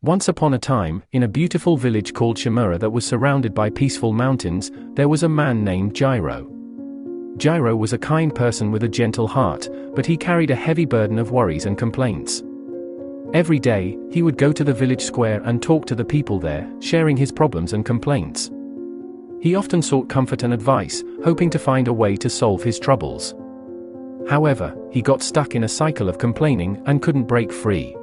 Once upon a time, in a beautiful village called Shimura that was surrounded by peaceful mountains, there was a man named Jiro. Jiro was a kind person with a gentle heart, but he carried a heavy burden of worries and complaints. Every day, he would go to the village square and talk to the people there, sharing his problems and complaints. He often sought comfort and advice, hoping to find a way to solve his troubles. However, he got stuck in a cycle of complaining and couldn't break free.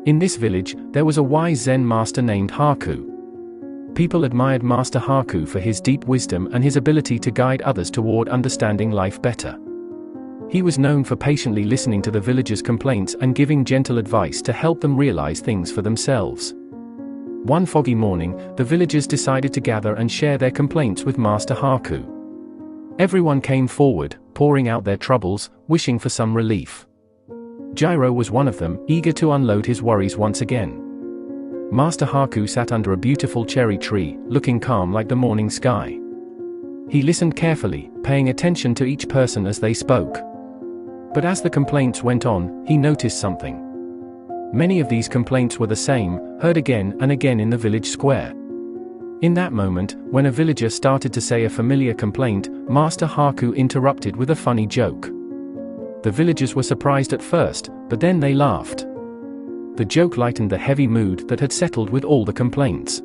In this village, there was a wise Zen master named Haku. People admired Master Haku for his deep wisdom and his ability to guide others toward understanding life better. He was known for patiently listening to the villagers' complaints and giving gentle advice to help them realize things for themselves. One foggy morning, the villagers decided to gather and share their complaints with Master Haku. Everyone came forward, pouring out their troubles, wishing for some relief. Jiro was one of them, eager to unload his worries once again. Master Haku sat under a beautiful cherry tree, looking calm like the morning sky. He listened carefully, paying attention to each person as they spoke. But as the complaints went on, he noticed something. Many of these complaints were the same, heard again and again in the village square. In that moment, when a villager started to say a familiar complaint, Master Haku interrupted with a funny joke. The villagers were surprised at first, but then they laughed. The joke lightened the heavy mood that had settled with all the complaints.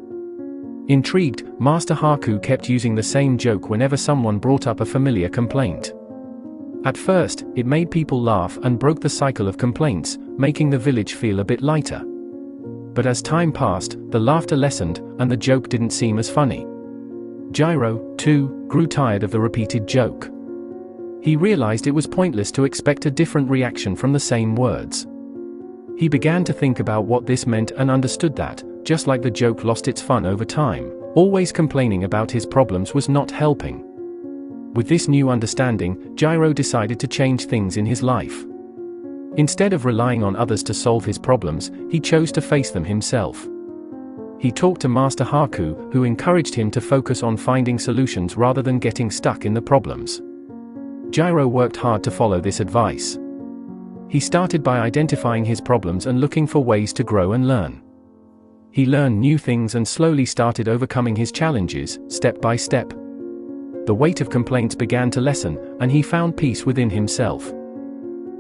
Intrigued, Master Haku kept using the same joke whenever someone brought up a familiar complaint. At first, it made people laugh and broke the cycle of complaints, making the village feel a bit lighter. But as time passed, the laughter lessened, and the joke didn't seem as funny. Jiro, too, grew tired of the repeated joke. He realized it was pointless to expect a different reaction from the same words. He began to think about what this meant and understood that, just like the joke lost its fun over time, always complaining about his problems was not helping. With this new understanding, Jiro decided to change things in his life. Instead of relying on others to solve his problems, he chose to face them himself. He talked to Master Haku, who encouraged him to focus on finding solutions rather than getting stuck in the problems. Jiro worked hard to follow this advice. He started by identifying his problems and looking for ways to grow and learn. He learned new things and slowly started overcoming his challenges, step by step. The weight of complaints began to lessen, and he found peace within himself.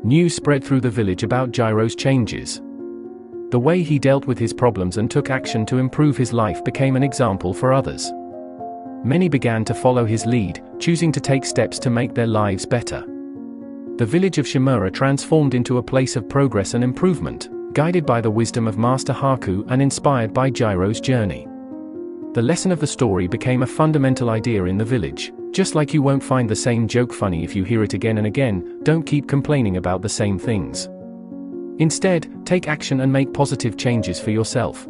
News spread through the village about Jiro's changes. The way he dealt with his problems and took action to improve his life became an example for others. Many began to follow his lead, choosing to take steps to make their lives better. The village of Shimura transformed into a place of progress and improvement, guided by the wisdom of Master Haku and inspired by Jiro's journey. The lesson of the story became a fundamental idea in the village. Just like you won't find the same joke funny if you hear it again and again, don't keep complaining about the same things. Instead, take action and make positive changes for yourself.